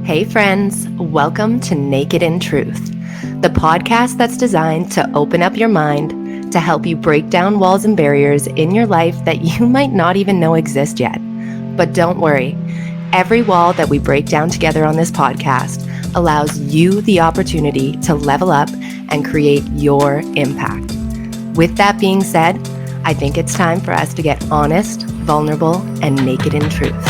Hey friends, welcome to Naked in Truth, the podcast that's designed to open up your mind to help you break down walls and barriers in your life that you might not even know exist yet. But don't worry, every wall that we break down together on this podcast allows you the opportunity to level up and create your impact. With that being said, I think it's time for us to get honest, vulnerable, and naked in truth.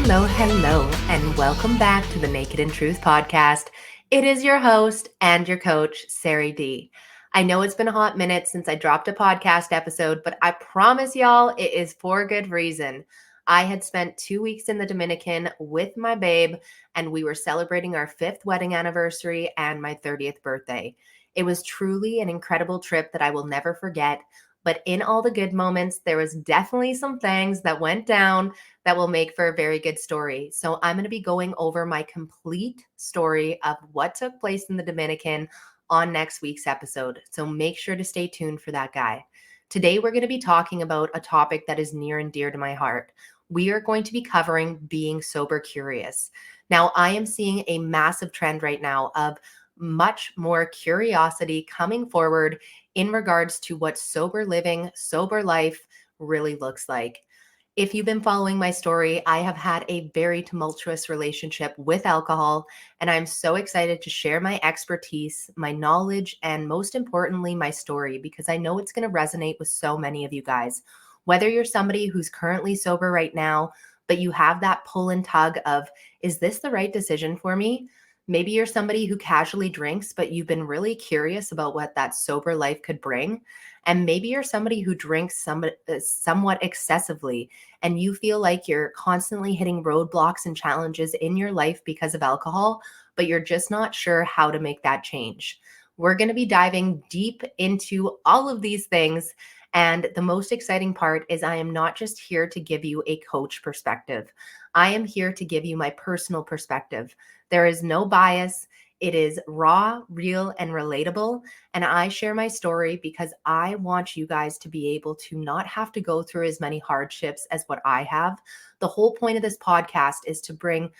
Well, hello, and welcome back to the Naked in Truth podcast. It is your host and your coach, Sari D. I know it's been a hot minute since I dropped a podcast episode, but I promise y'all it is for good reason. I had spent 2 weeks in the Dominican with my babe, and we were celebrating our 5th wedding anniversary and my 30th birthday. It was truly an incredible trip that I will never forget. But in all the good moments, there was definitely some things that went down that will make for a very good story. So I'm going to be going over my complete story of what took place in the Dominican on next week's episode. So make sure to stay tuned for that, guy. Today, we're going to be talking about a topic that is near and dear to my heart. We are going to be covering being sober curious. Now, I am seeing a massive trend right now of much more curiosity coming forward in regards to what sober living, sober life really looks like. If you've been following my story, I have had a very tumultuous relationship with alcohol, and I'm so excited to share my expertise, my knowledge, and most importantly, my story, because I know it's going to resonate with so many of you guys. Whether you're somebody who's currently sober right now, but you have that pull and tug of, is this the right decision for me? Maybe you're somebody who casually drinks, but you've been really curious about what that sober life could bring. And maybe you're somebody who drinks somewhat excessively, and you feel like you're constantly hitting roadblocks and challenges in your life because of alcohol, but you're just not sure how to make that change. We're going to be diving deep into all of these things. And the most exciting part is I am not just here to give you a coach perspective. I am here to give you my personal perspective. There is no bias. It is raw, real, and relatable. And I share my story because I want you guys to be able to not have to go through as many hardships as what I have. The whole point of this podcast is to bring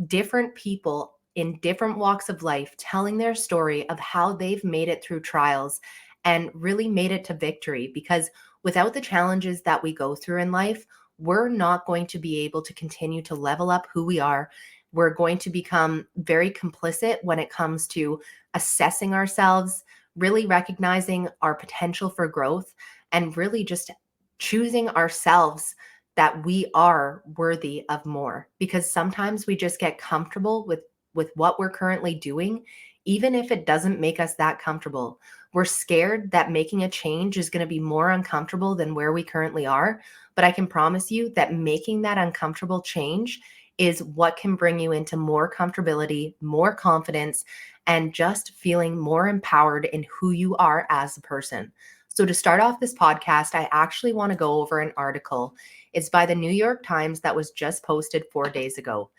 different people in different walks of life telling their story of how they've made it through trials and really made it to victory. Because without the challenges that we go through in life, we're not going to be able to continue to level up who we are. We're going to become very complicit when it comes to assessing ourselves, really recognizing our potential for growth, and really just choosing ourselves that we are worthy of more. Because sometimes we just get comfortable with what we're currently doing, even if it doesn't make us that comfortable. We're scared that making a change is going to be more uncomfortable than where we currently are. But I can promise you that making that uncomfortable change is what can bring you into more comfortability, more confidence, and just feeling more empowered in who you are as a person. So to start off this podcast, I actually want to go over an article. It's by the New York Times that was just posted 4 days ago.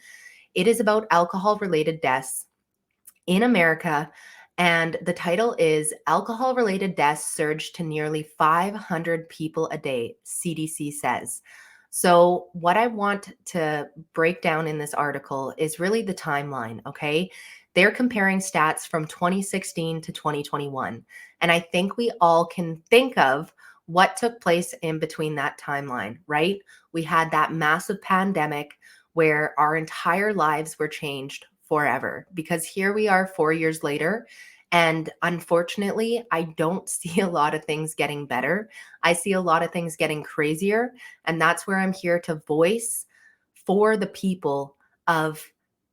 It is about alcohol-related deaths in America, and the title is Alcohol-Related Deaths Surged to Nearly 500 People a Day, CDC says. So what I want to break down in this article is really the timeline, okay? They're comparing stats from 2016 to 2021. And I think we all can think of what took place in between that timeline, right? We had that massive pandemic where our entire lives were changed forever, because here we are 4 years later. And unfortunately, I don't see a lot of things getting better. I see a lot of things getting crazier. And that's where I'm here to voice for the people of,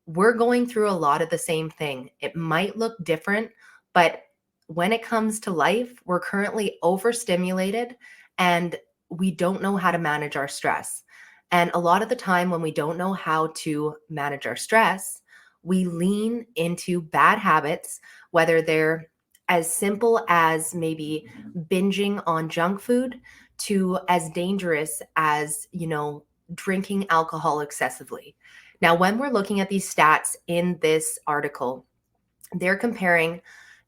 we're going through a lot of the same thing. It might look different, but when it comes to life, we're currently overstimulated and we don't know how to manage our stress. And a lot of the time when we don't know how to manage our stress, we lean into bad habits, whether they're as simple as maybe binging on junk food to as dangerous as, drinking alcohol excessively. Now, when we're looking at these stats in this article, they're comparing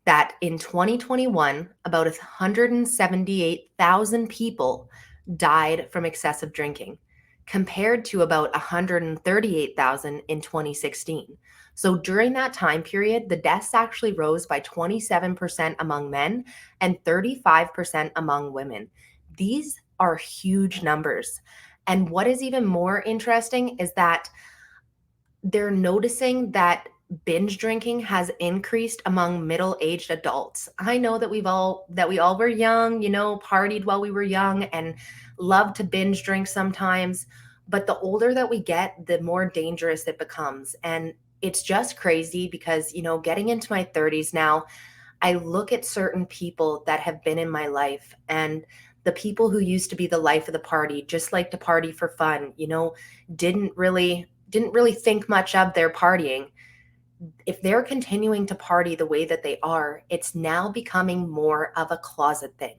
that in 2021, about 178,000 people died from excessive drinking, compared to about 138,000 in 2016. So during that time period, the deaths actually rose by 27% among men and 35% among women. These are huge numbers. And what is even more interesting is that they're noticing that binge drinking has increased among middle-aged adults. I know that we all were young, partied while we were young and loved to binge drink sometimes, but the older that we get, the more dangerous it becomes. And it's just crazy because, getting into my 30s now, I look at certain people that have been in my life, and the people who used to be the life of the party, just like to party for fun, didn't really think much of their partying. If they're continuing to party the way that they are, it's now becoming more of a closet thing.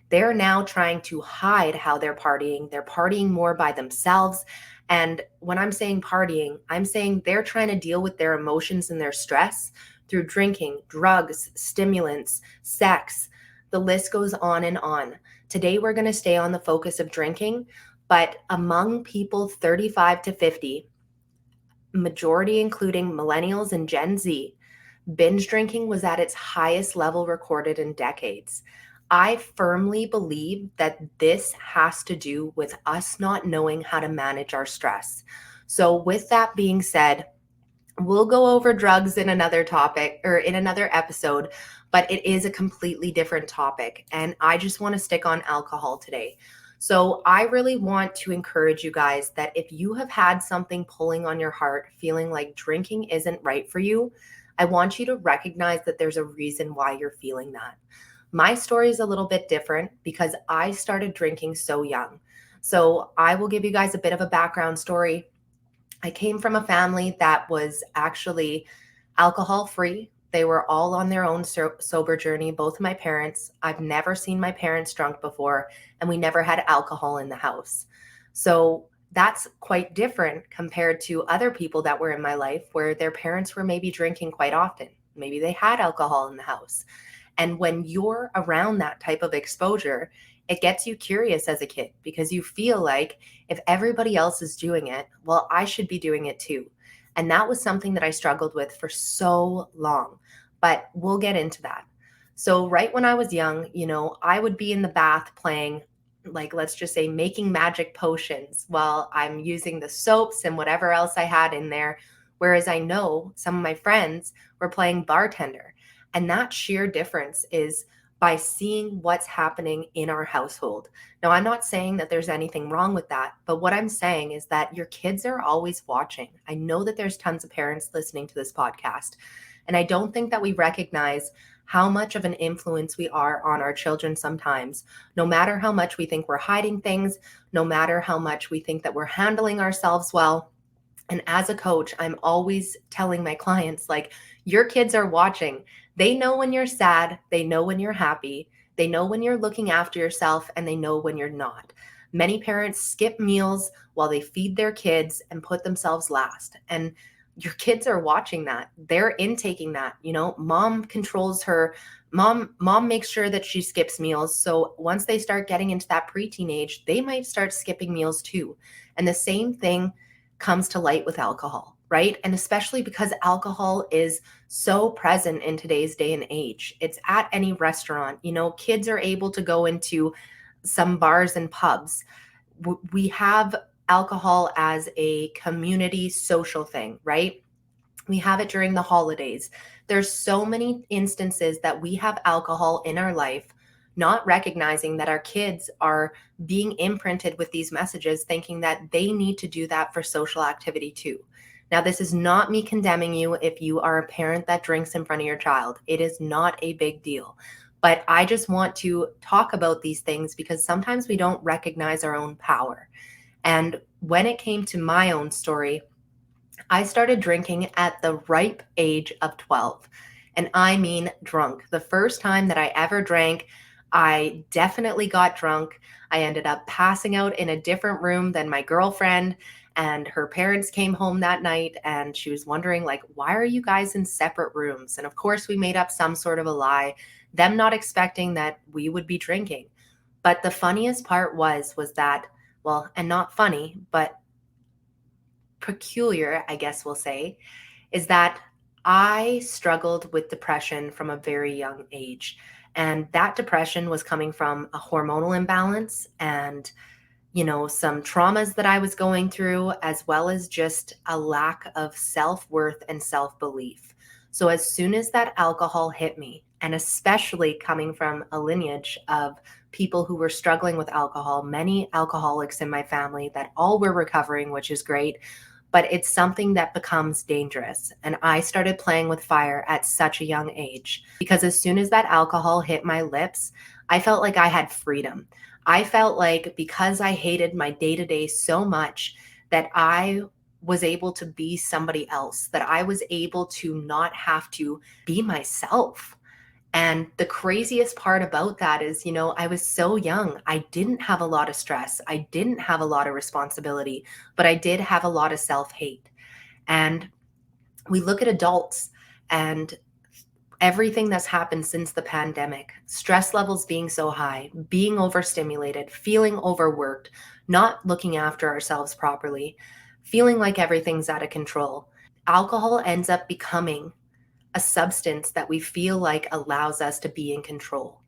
They're now trying to hide how they're partying. They're partying more by themselves. And when I'm saying partying, I'm saying they're trying to deal with their emotions and their stress through drinking, drugs, stimulants, sex. The list goes on and on. Today, we're going to stay on the focus of drinking, but among people 35 to 50, majority including millennials and Gen Z, binge drinking was at its highest level recorded in decades. I firmly believe that this has to do with us not knowing how to manage our stress. So, with that being said, we'll go over drugs in another topic or in another episode, but it is a completely different topic. And I just want to stick on alcohol today. So I really want to encourage you guys that if you have had something pulling on your heart, feeling like drinking isn't right for you, I want you to recognize that there's a reason why you're feeling that. My story is a little bit different because I started drinking so young. So I will give you guys a bit of a background story. I came from a family that was actually alcohol free. They were all on their own sober journey, both of my parents. I've never seen my parents drunk before, and we never had alcohol in the house. So that's quite different compared to other people that were in my life where their parents were maybe drinking quite often. Maybe they had alcohol in the house. And when you're around that type of exposure, it gets you curious as a kid because you feel like if everybody else is doing it, well, I should be doing it too. And that was something that I struggled with for so long, but we'll get into that. So, right when I was young, I would be in the bath playing, like, let's just say, making magic potions while I'm using the soaps and whatever else I had in there. Whereas I know some of my friends were playing bartender. And that sheer difference is by seeing what's happening in our household. Now, I'm not saying that there's anything wrong with that, but what I'm saying is that your kids are always watching. I know that there's tons of parents listening to this podcast, and I don't think that we recognize how much of an influence we are on our children sometimes, no matter how much we think we're hiding things, no matter how much we think that we're handling ourselves well. And as a coach, I'm always telling my clients, like, your kids are watching. They know when you're sad. They know when you're happy. They know when you're looking after yourself, and they know when you're not. Many parents skip meals while they feed their kids and put themselves last. And your kids are watching that. They're intaking that. Mom controls her. Mom makes sure that she skips meals. So once they start getting into that preteen age, they might start skipping meals too. And the same thing comes to light with alcohol, right? And especially because alcohol is so present in today's day and age. It's at any restaurant. Kids are able to go into some bars and pubs. We have alcohol as a community social thing, right? We have it during the holidays. There's so many instances that we have alcohol in our life, not recognizing that our kids are being imprinted with these messages, thinking that they need to do that for social activity too. Now, this is not me condemning you if you are a parent that drinks in front of your child. It is not a big deal. But I just want to talk about these things because sometimes we don't recognize our own power. And when it came to my own story, I started drinking at the ripe age of 12. And I mean drunk. The first time that I ever drank, I definitely got drunk. I ended up passing out in a different room than my girlfriend. and her parents came home that night and she was wondering, like, why are you guys in separate rooms? And of course, we made up some sort of a lie, them not expecting that we would be drinking. But the funniest part was that, well, and not funny, but peculiar, I guess we'll say, is that I struggled with depression from a very young age. And that depression was coming from a hormonal imbalance and, some traumas that I was going through, as well as just a lack of self worth and self belief. So, as soon as that alcohol hit me, and especially coming from a lineage of people who were struggling with alcohol, many alcoholics in my family that all were recovering, which is great, but it's something that becomes dangerous. And I started playing with fire at such a young age because as soon as that alcohol hit my lips, I felt like I had freedom. I felt like because I hated my day to day so much that I was able to be somebody else, that I was able to not have to be myself. And the craziest part about that is, I was so young. I didn't have a lot of stress. I didn't have a lot of responsibility, but I did have a lot of self hate. And we look at adults and everything that's happened since the pandemic, stress levels being so high, being overstimulated, feeling overworked, not looking after ourselves properly, feeling like everything's out of control. Alcohol ends up becoming a substance that we feel like allows us to be in control.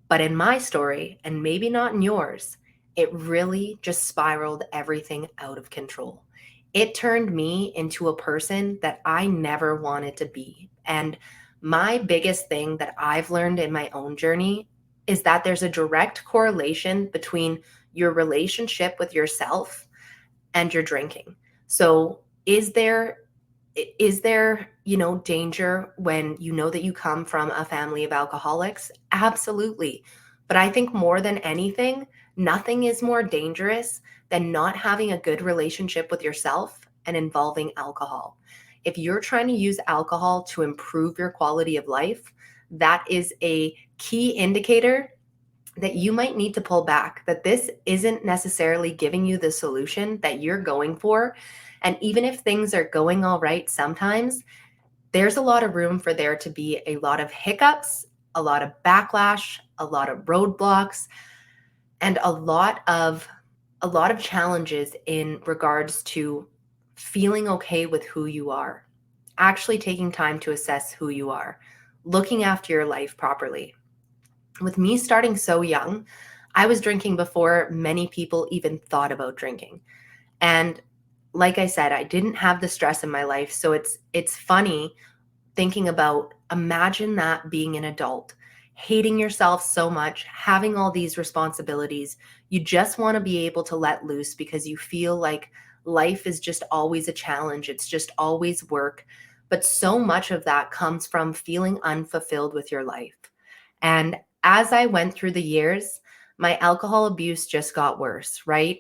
But in my story, and maybe not in yours, it really just spiraled everything out of control. It turned me into a person that I never wanted to be. And my biggest thing that I've learned in my own journey is that there's a direct correlation between your relationship with yourself and your drinking. So, is there danger when you know that you come from a family of alcoholics? Absolutely. But I think more than anything, nothing is more dangerous than not having a good relationship with yourself and involving alcohol. If you're trying to use alcohol to improve your quality of life, that is a key indicator that you might need to pull back, that this isn't necessarily giving you the solution that you're going for. And even if things are going all right sometimes, there's a lot of room for there to be a lot of hiccups, a lot of backlash, a lot of roadblocks, and a lot of challenges in regards to feeling okay with who you are, actually taking time to assess who you are, looking after your life properly. With me starting so young, I was drinking before many people even thought about drinking. And like I said, I didn't have the stress in my life, so it's funny thinking about, imagine that being an adult, hating yourself so much, having all these responsibilities. You just want to be able to let loose because you feel like life is just always a challenge. It's just always work. But so much of that comes from feeling unfulfilled with your life. And as I went through the years, my alcohol abuse just got worse, right?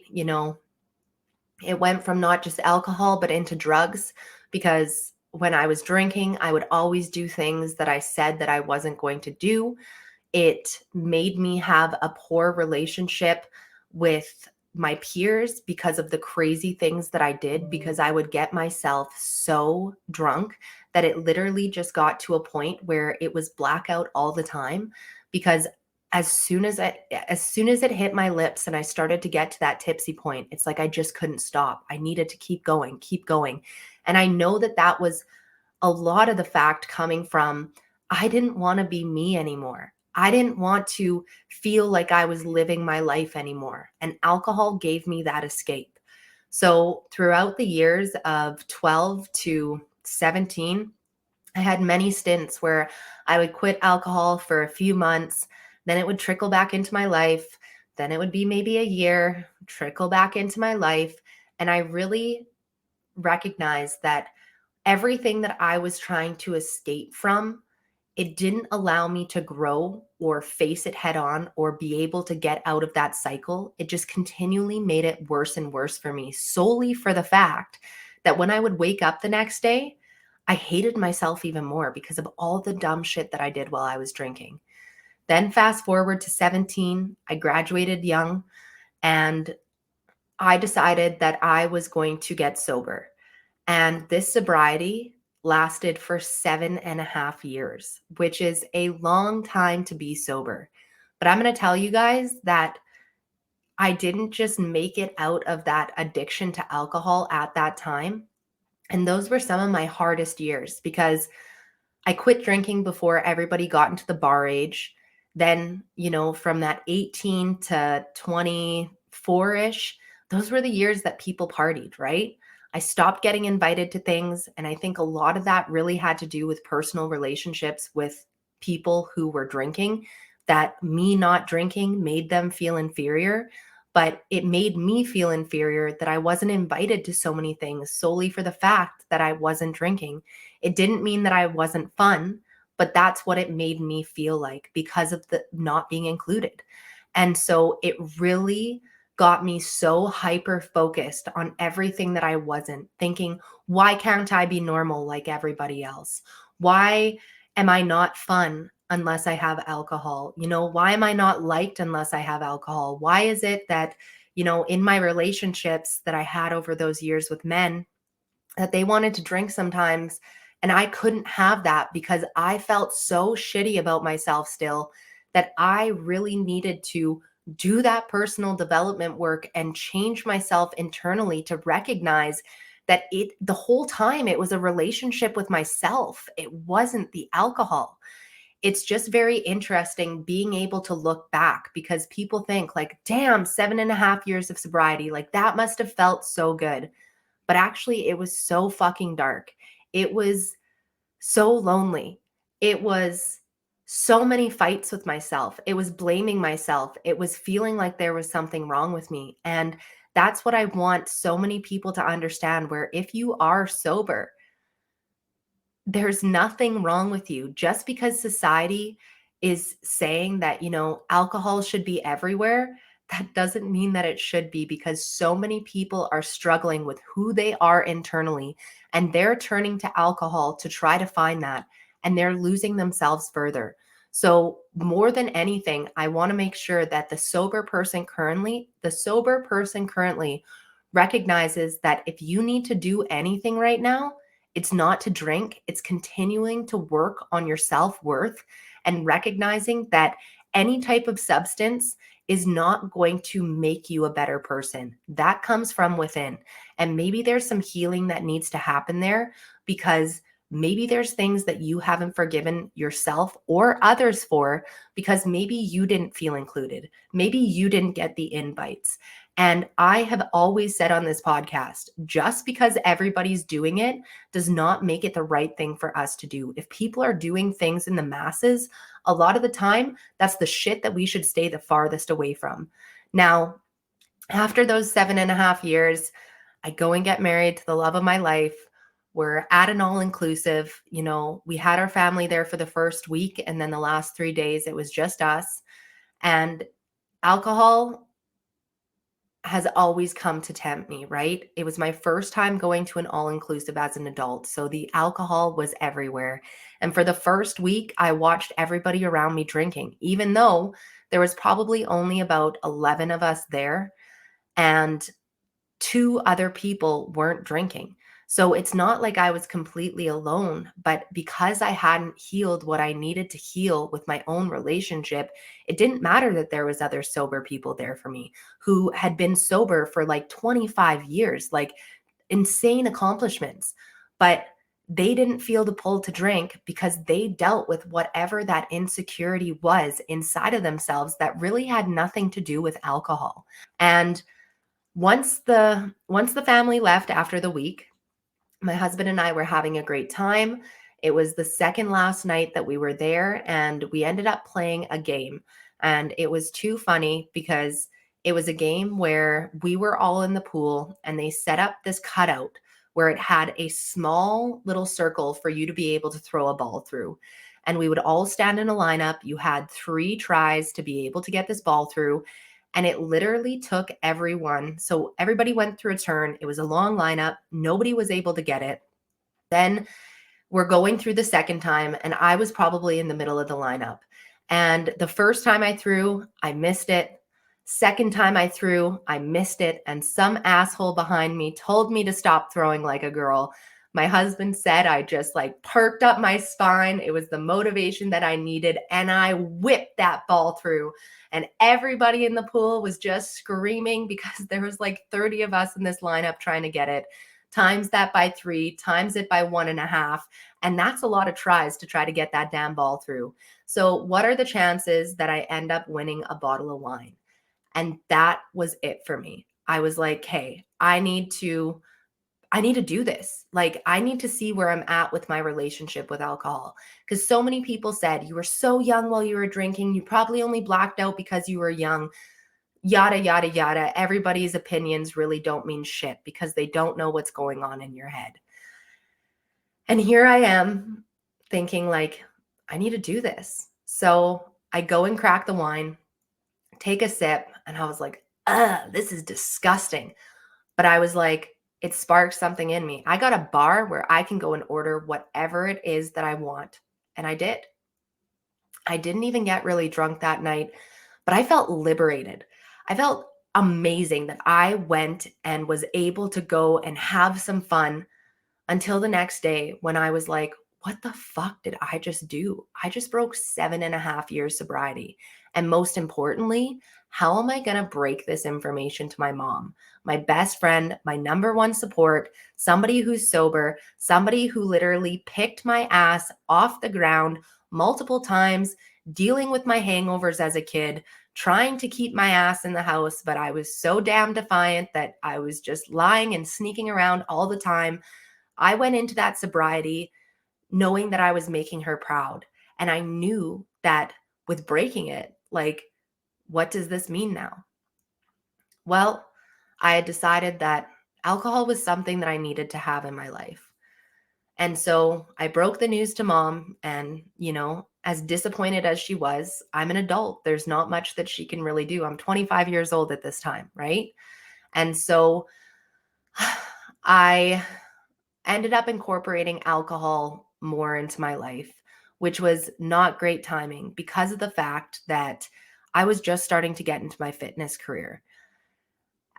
It went from not just alcohol, but into drugs, because when I was drinking, I would always do things that I said that I wasn't going to do. It made me have a poor relationship with my peers because of the crazy things that I did, because I would get myself so drunk that it literally just got to a point where it was blackout all the time. Because as soon as it hit my lips and I started to get to that tipsy point, it's like I just couldn't stop. I needed to keep going, keep going. And I know that that was a lot of the fact coming from, I didn't want to be me anymore. I didn't want to feel like I was living my life anymore. And alcohol gave me that escape. So throughout the years of 12 to 17, I had many stints where I would quit alcohol for a few months, then it would trickle back into my life, then it would be maybe a year, trickle back into my life. And I really recognized that everything that I was trying to escape from, it didn't allow me to grow or face it head on or be able to get out of that cycle. It just continually made it worse and worse for me, solely for the fact that when I would wake up the next day, I hated myself even more because of all the dumb shit that I did while I was drinking. Then fast forward to 17, I graduated young, and I decided that I was going to get sober. And this sobriety lasted for 7.5 years, which is a long time to be sober. But I'm going to tell you guys that I didn't just make it out of that addiction to alcohol at that time. And those were some of my hardest years because I quit drinking before everybody got into the bar age. Then, from that 18 to 24-ish, those were the years that people partied, right? I stopped getting invited to things. And I think a lot of that really had to do with personal relationships with people who were drinking, that me not drinking made them feel inferior. But it made me feel inferior that I wasn't invited to so many things solely for the fact that I wasn't drinking. It didn't mean that I wasn't fun, but that's what it made me feel like because of the not being included. And so it really got me so hyper focused on everything that I wasn't, thinking, why can't I be normal like everybody else? Why am I not fun unless I have alcohol? Why am I not liked unless I have alcohol? Why is it that, in my relationships that I had over those years with men, that they wanted to drink sometimes and I couldn't have that because I felt so shitty about myself still, that I really needed to do that personal development work and change myself internally to recognize that the whole time it was a relationship with myself. It wasn't the alcohol. It's just very interesting being able to look back, because people think like, damn, 7.5 years of sobriety, like that must have felt so good. But actually, it was so fucking dark. It was so lonely. It was so many fights with myself. It was blaming myself. It was feeling like there was something wrong with me. And that's what I want so many people to understand, where if you are sober, there's nothing wrong with you. Just because society is saying that, alcohol should be everywhere, that doesn't mean that it should be, because so many people are struggling with who they are internally, and they're turning to alcohol to try to find that, and they're losing themselves further. So more than anything, I want to make sure that the sober person currently recognizes that if you need to do anything right now, it's not to drink, it's continuing to work on your self-worth and recognizing that any type of substance is not going to make you a better person. That comes from within. And maybe there's some healing that needs to happen there, because maybe there's things that you haven't forgiven yourself or others for, because maybe you didn't feel included. Maybe you didn't get the invites. And I have always said on this podcast, just because everybody's doing it does not make it the right thing for us to do. If people are doing things in the masses, a lot of the time, that's the shit that we should stay the farthest away from. Now, after those 7.5 years, I go and get married to the love of my life. We're at an all inclusive. We had our family there for the first week, and then the last 3 days, it was just us. And alcohol has always come to tempt me, right? It was my first time going to an all-inclusive as an adult, so the alcohol was everywhere. And for the first week, I watched everybody around me drinking, even though there was probably only about 11 of us there, and two other people weren't drinking. So it's not like I was completely alone, but because I hadn't healed what I needed to heal with my own relationship, it didn't matter that there was other sober people there for me who had been sober for like 25 years, like insane accomplishments. But they didn't feel the pull to drink because they dealt with whatever that insecurity was inside of themselves that really had nothing to do with alcohol. And once the family left after the week, my husband and I were having a great time. It was the second last night that we were there, and we ended up playing a game. And it was too funny because it was a game where we were all in the pool, and they set up this cutout where it had a small little circle for you to be able to throw a ball through. And we would all stand in a lineup. You had 3 tries to be able to get this ball through. And it literally took everyone. So everybody went through a turn. It was a long lineup. Nobody was able to get it. Then we're going through the second time, and I was probably in the middle of the lineup. And the first time I threw, I missed it. Second time I threw, I missed it, and some asshole behind me told me to stop throwing like a girl. My husband said I just like perked up my spine. It was the motivation that I needed, and I whipped that ball through. And everybody in the pool was just screaming because there was like 30 of us in this lineup trying to get it. Times that by 3, times it by 1.5. And that's a lot of tries to try to get that damn ball through. So, what are the chances that I end up winning a bottle of wine? And that was it for me. I was like, hey, I need to do this. Like, I need to see where I'm at with my relationship with alcohol. Because so many people said, you were so young while you were drinking. You probably only blacked out because you were young, yada, yada, yada. Everybody's opinions really don't mean shit because they don't know what's going on in your head. And here I am thinking, like, I need to do this. So I go and crack the wine, take a sip, and I was like, this is disgusting. But I was like, it sparked something in me. I got a bar where I can go and order whatever it is that I want. And I did. I didn't even get really drunk that night, but I felt liberated. I felt amazing that I went and was able to go and have some fun until the next day when I was like, what the fuck did I just do? I just broke 7.5 years sobriety. And most importantly, how am I going to break this information to my mom, my best friend, my number one support, somebody who's sober, somebody who literally picked my ass off the ground multiple times, dealing with my hangovers as a kid, trying to keep my ass in the house, but I was so damn defiant that I was just lying and sneaking around all the time. I went into that sobriety knowing that I was making her proud. And I knew that with breaking it, like, what does this mean now? Well, I had decided that alcohol was something that I needed to have in my life. And so I broke the news to mom. And, as disappointed as she was, I'm an adult. There's not much that she can really do. I'm 25 years old at this time, right? And so I ended up incorporating alcohol more into my life, which was not great timing because of the fact that I was just starting to get into my fitness career.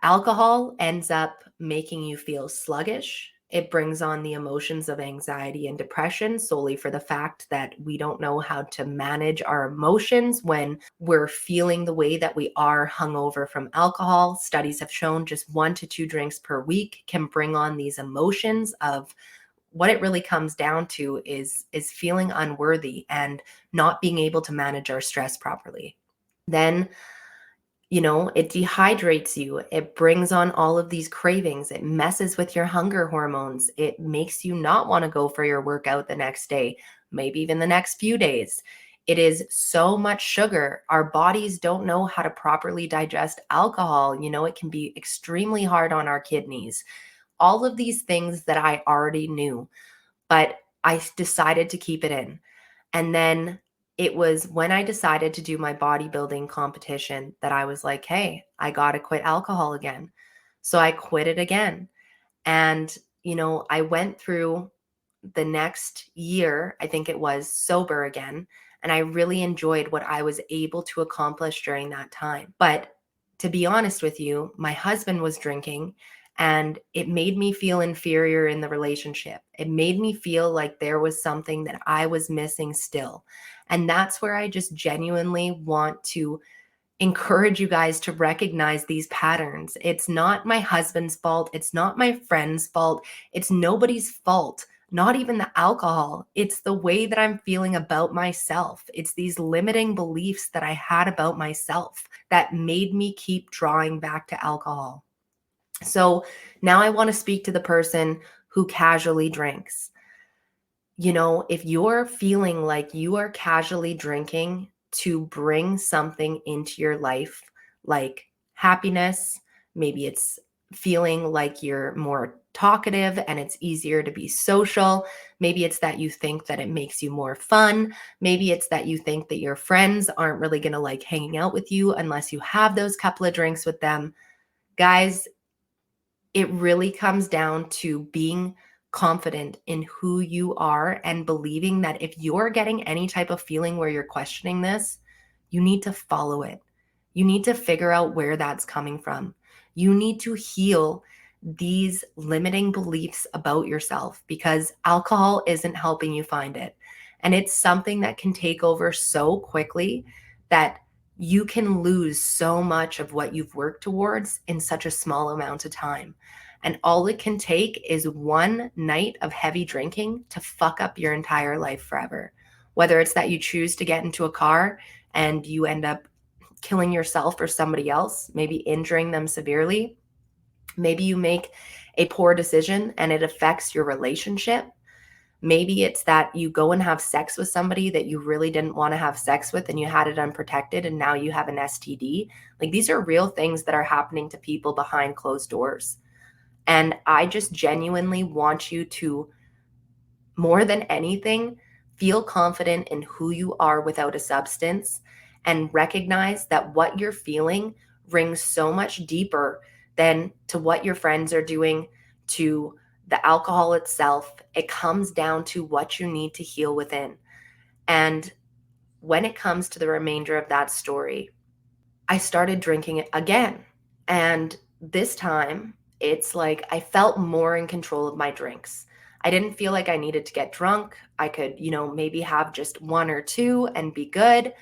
Alcohol ends up making you feel sluggish. It brings on the emotions of anxiety and depression solely for the fact that we don't know how to manage our emotions when we're feeling the way that we are hungover from alcohol. Studies have shown just 1 to 2 drinks per week can bring on these emotions of what it really comes down to is feeling unworthy and not being able to manage our stress properly. Then it dehydrates you. It brings on all of these cravings. It messes with your hunger hormones. It makes you not want to go for your workout the next day, maybe even the next few days. It is so much sugar. Our bodies don't know how to properly digest alcohol. It can be extremely hard on our kidneys. All of these things that I already knew, but I decided to keep it in. And then it was when I decided to do my bodybuilding competition that I was like, hey, I got to quit alcohol again. So I quit it again. And, I went through the next year, I think it was, sober again. And I really enjoyed what I was able to accomplish during that time. But to be honest with you, my husband was drinking and it made me feel inferior in the relationship. It made me feel like there was something that I was missing still. And that's where I just genuinely want to encourage you guys to recognize these patterns. It's not my husband's fault. It's not my friend's fault. It's nobody's fault, not even the alcohol. It's the way that I'm feeling about myself. It's these limiting beliefs that I had about myself that made me keep drawing back to alcohol. So now I want to speak to the person who casually drinks. If you're feeling like you are casually drinking to bring something into your life, like happiness, maybe it's feeling like you're more talkative and it's easier to be social. Maybe it's that you think that it makes you more fun. Maybe it's that you think that your friends aren't really going to like hanging out with you unless you have those couple of drinks with them. Guys, it really comes down to being confident in who you are and believing that if you're getting any type of feeling where you're questioning this, you need to follow it. You need to figure out where that's coming from. You need to heal these limiting beliefs about yourself because alcohol isn't helping you find it. And it's something that can take over so quickly that you can lose so much of what you've worked towards in such a small amount of time. And all it can take is one night of heavy drinking to fuck up your entire life forever. Whether it's that you choose to get into a car and you end up killing yourself or somebody else, maybe injuring them severely. Maybe you make a poor decision and it affects your relationship. Maybe it's that you go and have sex with somebody that you really didn't want to have sex with and you had it unprotected and now you have an STD. Like these are real things that are happening to people behind closed doors. And I just genuinely want you to, more than anything, feel confident in who you are without a substance and recognize that what you're feeling rings so much deeper than to what your friends are doing, to the alcohol itself. It comes down to what you need to heal within. And when it comes to the remainder of that story, I started drinking it again. And this time, it's like I felt more in control of my drinks. I didn't feel like I needed to get drunk. I could, maybe have just one or two and be good.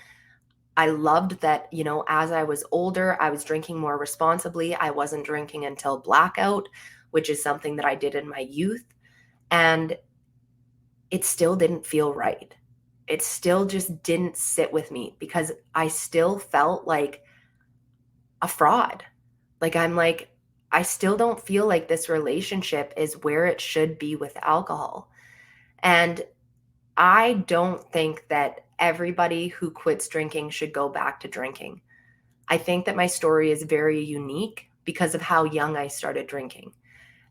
I loved that, as I was older, I was drinking more responsibly. I wasn't drinking until blackout, which is something that I did in my youth. And it still didn't feel right. It still just didn't sit with me because I still felt like a fraud. Like, I still don't feel like this relationship is where it should be with alcohol. And I don't think that everybody who quits drinking should go back to drinking. I think that my story is very unique because of how young I started drinking.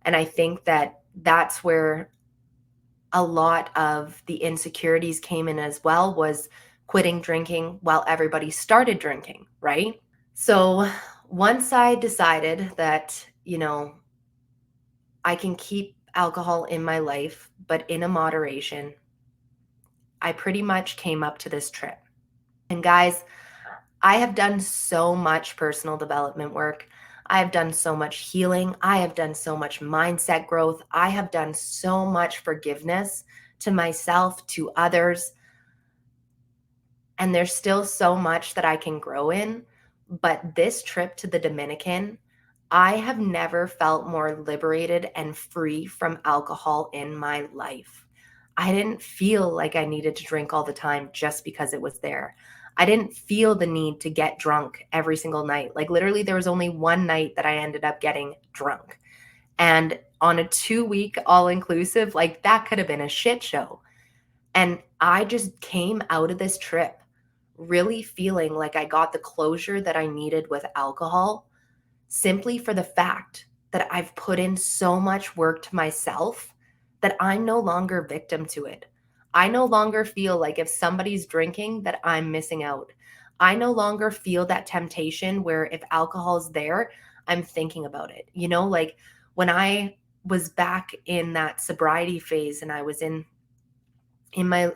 And I think that that's where a lot of the insecurities came in as well, was quitting drinking while everybody started drinking, right? So once I decided that, I can keep alcohol in my life, but in a moderation, I pretty much came up to this trip. And guys, I have done so much personal development work. I have done so much healing. I have done so much mindset growth. I have done so much forgiveness to myself, to others. And there's still so much that I can grow in. But this trip to the Dominican, I have never felt more liberated and free from alcohol in my life. I didn't feel like I needed to drink all the time just because it was there. I didn't feel the need to get drunk every single night. Like literally there was only one night that I ended up getting drunk. And on a 2-week all-inclusive, like that could have been a shit show. And I just came out of this trip really feeling like I got the closure that I needed with alcohol, simply for the fact that I've put in so much work to myself that I'm no longer victim to it. I no longer feel like if somebody's drinking that I'm missing out. I no longer feel that temptation where if alcohol's there, I'm thinking about it. Like when I was back in that sobriety phase and I was in my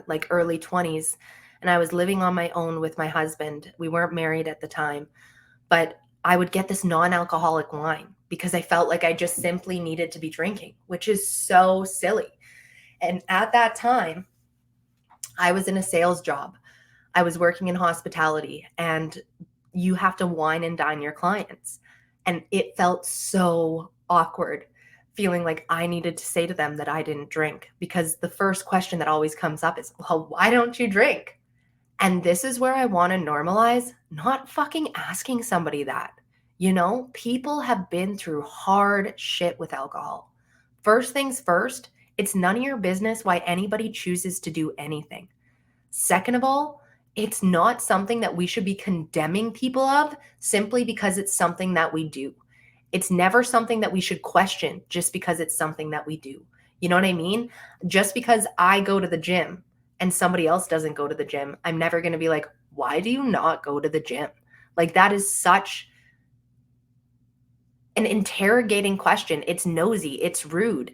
like early 20s and I was living on my own with my husband. We weren't married at the time, but I would get this non-alcoholic wine because I felt like I just simply needed to be drinking, which is so silly. And at that time, I was in a sales job. I was working in hospitality, and you have to wine and dine your clients. And it felt so awkward feeling like I needed to say to them that I didn't drink, because the first question that always comes up is, well, why don't you drink? And this is where I want to normalize not fucking asking somebody that. People have been through hard shit with alcohol. First things first, it's none of your business why anybody chooses to do anything. Second of all, it's not something that we should be condemning people of simply because it's something that we do. It's never something that we should question just because it's something that we do. You know what I mean? Just because I go to the gym and somebody else doesn't go to the gym, I'm never going to be like, why do you not go to the gym? Like that is such an interrogating question. It's nosy. It's rude.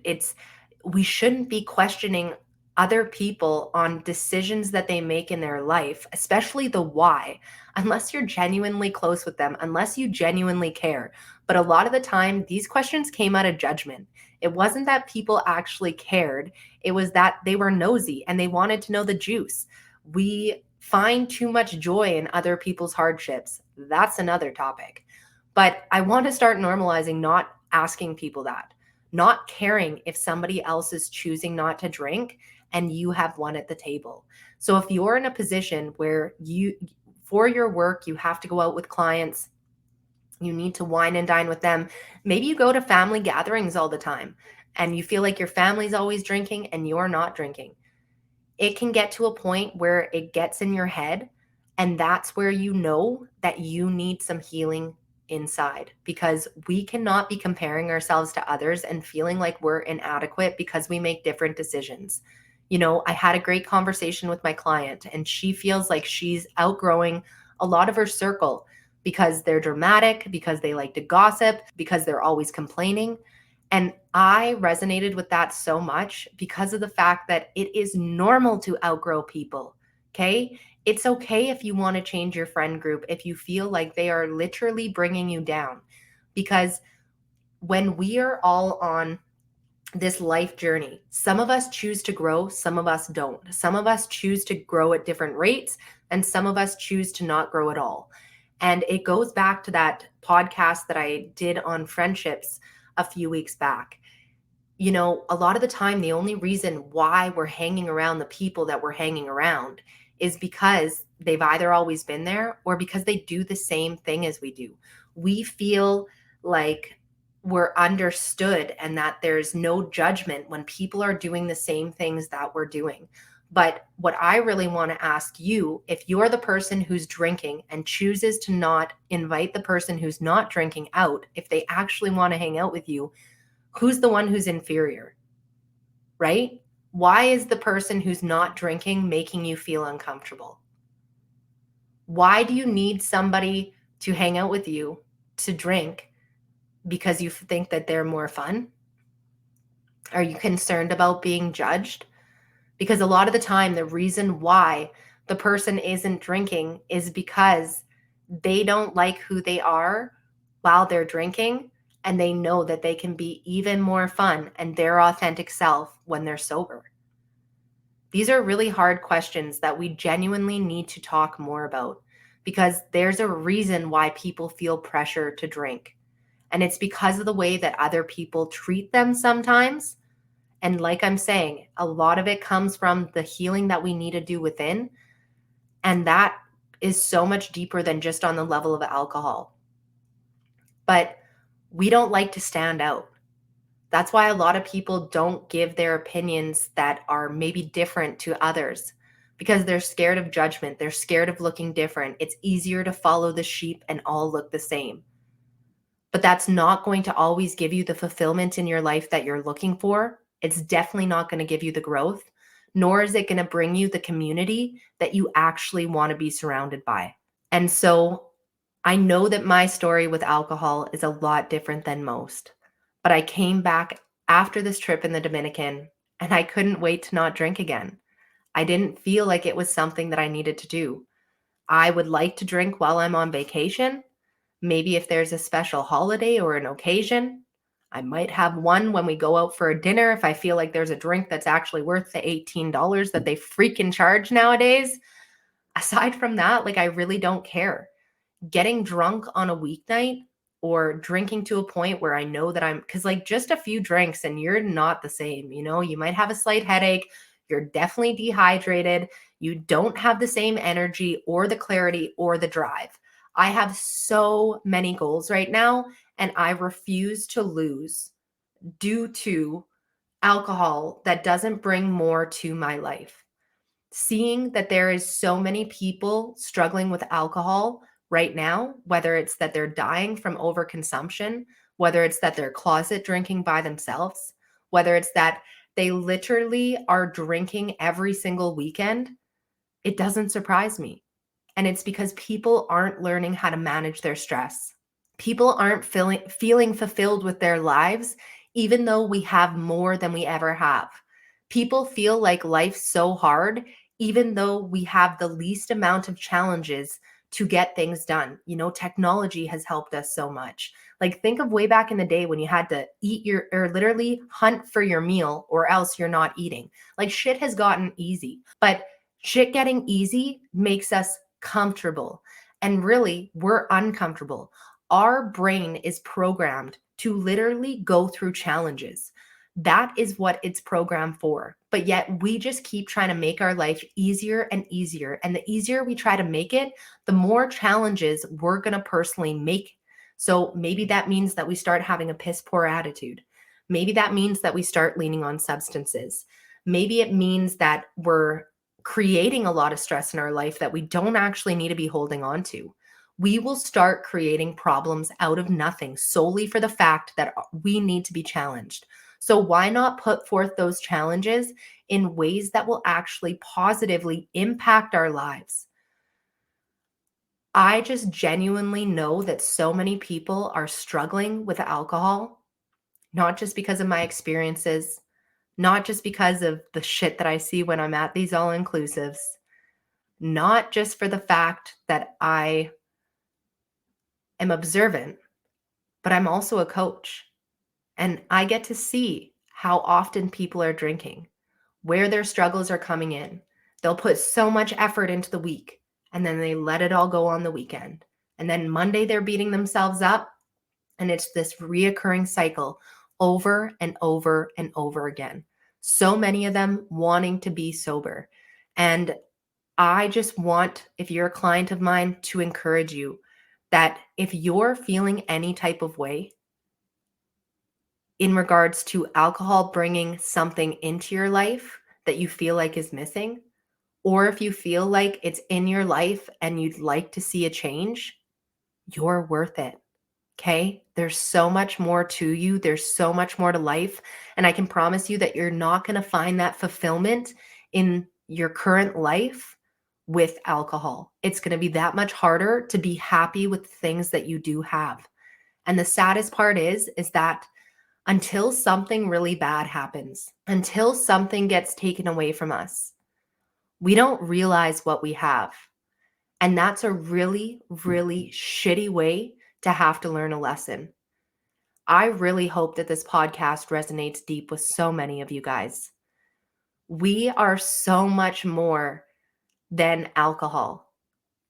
We shouldn't be questioning other people on decisions that they make in their life, especially the why, unless you're genuinely close with them, unless you genuinely care. But a lot of the time, these questions came out of judgment. It wasn't that people actually cared, it was that they were nosy and they wanted to know the juice. We find too much joy in other people's hardships. That's another topic. But I want to start normalizing not asking people that, not caring if somebody else is choosing not to drink and you have one at the table. So if you're in a position where for your work, you have to go out with clients, you need to wine and dine with them. Maybe you go to family gatherings all the time and you feel like your family's always drinking and you're not drinking. It can get to a point where it gets in your head, and that's where you know that you need some healing inside, because we cannot be comparing ourselves to others and feeling like we're inadequate because we make different decisions. I had a great conversation with my client, and she feels like she's outgrowing a lot of her circle because they're dramatic, because they like to gossip, because they're always complaining. And I resonated with that so much because of the fact that it is normal to outgrow people. Okay. It's okay if you want to change your friend group, if you feel like they are literally bringing you down. Because when we are all on this life journey, some of us choose to grow, some of us don't. Some of us choose to grow at different rates, and some of us choose to not grow at all. And it goes back to that podcast that I did on friendships a few weeks back. A lot of the time, the only reason why we're hanging around the people that we're hanging around is because they've either always been there or because they do the same thing as we do. We feel like we're understood and that there's no judgment when people are doing the same things that we're doing. But what I really want to ask you, if you're the person who's drinking and chooses to not invite the person who's not drinking out, if they actually want to hang out with you, who's the one who's inferior, right? Why is the person who's not drinking making you feel uncomfortable? Why do you need somebody to hang out with you to drink because you think that they're more fun? Are you concerned about being judged? Because a lot of the time, the reason why the person isn't drinking is because they don't like who they are while they're drinking, and they know that they can be even more fun and their authentic self when they're sober. These are really hard questions that we genuinely need to talk more about, because there's a reason why people feel pressure to drink. And it's because of the way that other people treat them sometimes. And like I'm saying, a lot of it comes from the healing that we need to do within. And that is so much deeper than just on the level of alcohol. But we don't like to stand out. That's why a lot of people don't give their opinions that are maybe different to others, because they're scared of judgment. They're scared of looking different. It's easier to follow the sheep and all look the same. But that's not going to always give you the fulfillment in your life that you're looking for. It's definitely not going to give you the growth, nor is it going to bring you the community that you actually want to be surrounded by. And so I know that my story with alcohol is a lot different than most, but I came back after this trip in the Dominican and I couldn't wait to not drink again. I didn't feel like it was something that I needed to do. I would like to drink while I'm on vacation. Maybe if there's a special holiday or an occasion, I might have one when we go out for a dinner if I feel like there's a drink that's actually worth the $18 that they freaking charge nowadays. Aside from that, I really don't care. Getting drunk on a weeknight or drinking to a point where I know that because just a few drinks and you're not the same, you might have a slight headache. You're definitely dehydrated. You don't have the same energy or the clarity or the drive. I have so many goals right now, and I refuse to lose due to alcohol that doesn't bring more to my life. Seeing that there is so many people struggling with alcohol right now, whether it's that they're dying from overconsumption, whether it's that they're closet drinking by themselves, whether it's that they literally are drinking every single weekend, it doesn't surprise me. And it's because people aren't learning how to manage their stress. People aren't feeling fulfilled with their lives, even though we have more than we ever have. People feel like life's so hard, even though we have the least amount of challenges to get things done. Technology has helped us so much. Like, think of way back in the day when you had to eat or literally hunt for your meal, or else you're not eating. Like, shit has gotten easy, but shit getting easy makes us comfortable. And really, we're uncomfortable. Our brain is programmed to literally go through challenges. That is what it's programmed for. But yet we just keep trying to make our life easier and easier. And the easier we try to make it, the more challenges we're going to personally make. So maybe that means that we start having a piss poor attitude. Maybe that means that we start leaning on substances. Maybe it means that we're creating a lot of stress in our life that we don't actually need to be holding on to. We will start creating problems out of nothing solely for the fact that we need to be challenged. So why not put forth those challenges in ways that will actually positively impact our lives? I just genuinely know that so many people are struggling with alcohol, not just because of my experiences, not just because of the shit that I see when I'm at these all-inclusives, not just for the fact that I am observant, but I'm also a coach. And I get to see how often people are drinking, where their struggles are coming in. They'll put so much effort into the week, and then they let it all go on the weekend. And then Monday they're beating themselves up, and it's this reoccurring cycle over and over and over again. So many of them wanting to be sober. And I just want, if you're a client of mine, to encourage you that if you're feeling any type of way in regards to alcohol bringing something into your life that you feel like is missing, or if you feel like it's in your life and you'd like to see a change, you're worth it. Okay? There's so much more to you. There's so much more to life. And I can promise you that you're not going to find that fulfillment in your current life with alcohol. It's going to be that much harder to be happy with things that you do have. And the saddest part is that until something really bad happens, until something gets taken away from us, we don't realize what we have. And that's a really, really shitty way to have to learn a lesson. I really hope that this podcast resonates deep with so many of you guys. We are so much more than alcohol.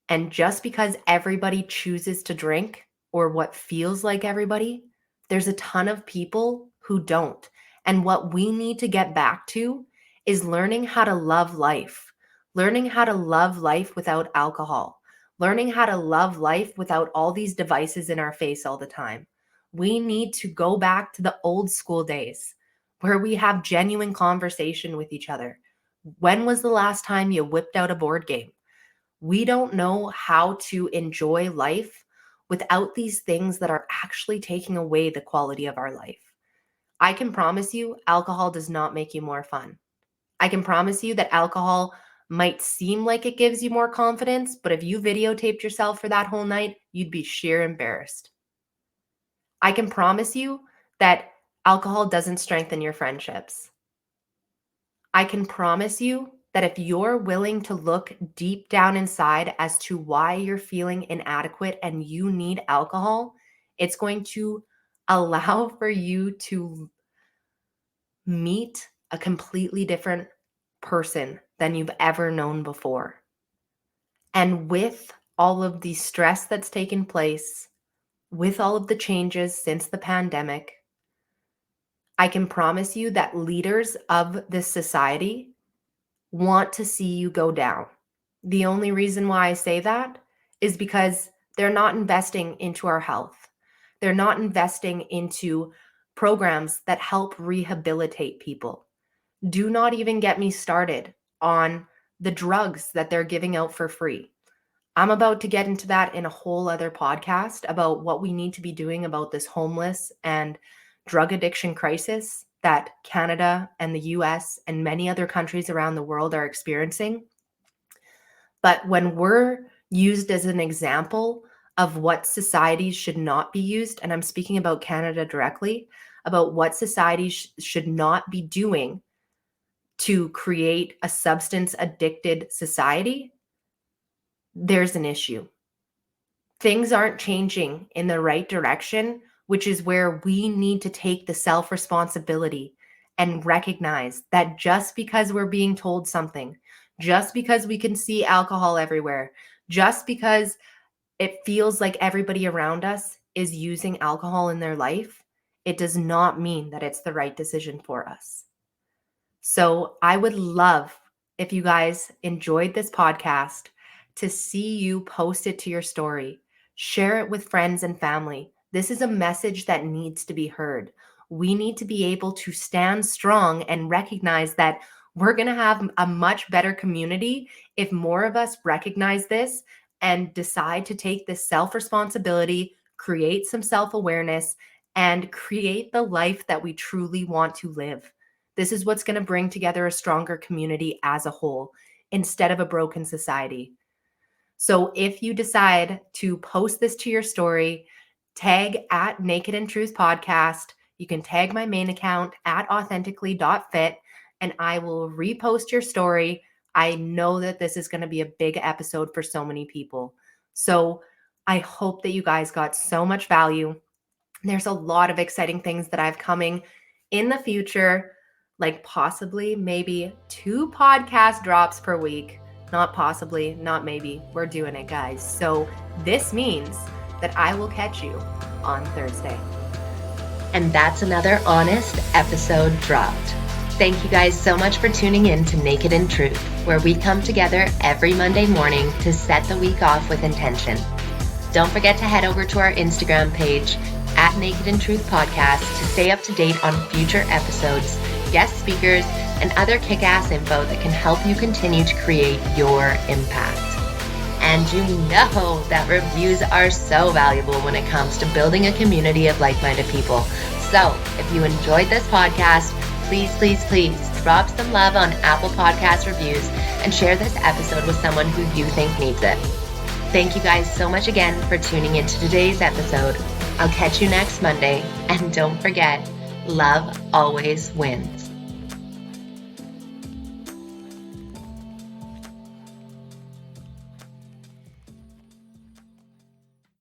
And just because everybody chooses to drink, or what feels like everybody, there's a ton of people who don't. And what we need to get back to is learning how to love life, learning how to love life without alcohol, learning how to love life without all these devices in our face all the time. We need to go back to the old school days where we have genuine conversation with each other. When was the last time you whipped out a board game? We don't know how to enjoy life without these things that are actually taking away the quality of our life. I can promise you, alcohol does not make you more fun. I can promise you that alcohol might seem like it gives you more confidence, but if you videotaped yourself for that whole night, you'd be sheer embarrassed. I can promise you that alcohol doesn't strengthen your friendships. I can promise you that if you're willing to look deep down inside as to why you're feeling inadequate and you need alcohol, it's going to allow for you to meet a completely different person than you've ever known before. And with all of the stress that's taken place, with all of the changes since the pandemic, I can promise you that leaders of this society want to see you go down. The only reason why I say that is because they're not investing into our health. They're not investing into programs that help rehabilitate people. Do not even get me started on the drugs that they're giving out for free. I'm about to get into that in a whole other podcast about what we need to be doing about this homeless and drug addiction crisis that Canada and the US and many other countries around the world are experiencing. But when we're used as an example of what societies should not be used, and I'm speaking about Canada directly, about what societies should not be doing to create a substance addicted society, there's an issue. Things aren't changing in the right direction, which is where we need to take the self-responsibility and recognize that just because we're being told something, just because we can see alcohol everywhere, just because it feels like everybody around us is using alcohol in their life, it does not mean that it's the right decision for us. So I would love, if you guys enjoyed this podcast, to see you post it to your story. Share it with friends and family. This is a message that needs to be heard. We need to be able to stand strong and recognize that we're going to have a much better community if more of us recognize this and decide to take this self-responsibility, create some self-awareness, and create the life that we truly want to live. This is what's going to bring together a stronger community as a whole instead of a broken society. So if you decide to post this to your story, tag at Naked and Truth Podcast. You can tag my main account at authentically.fit, and I will repost your story. I know that this is going to be a big episode for so many people. So I hope that you guys got so much value. There's a lot of exciting things that I have coming in the future, like possibly maybe 2 podcast drops per week. Not possibly, not maybe. We're doing it, guys. So this means that I will catch you on Thursday. And that's another honest episode dropped. Thank you guys so much for tuning in to Naked in Truth, where we come together every Monday morning to set the week off with intention. Don't forget to head over to our Instagram page at Naked in Truth Podcast to stay up to date on future episodes, guest speakers, and other kick-ass info that can help you continue to create your impact. And you know that reviews are so valuable when it comes to building a community of like-minded people. So if you enjoyed this podcast, please drop some love on Apple Podcast reviews and share this episode with someone who you think needs it. Thank you guys so much again for tuning into today's episode. I'll catch you next Monday. And don't forget, love always wins.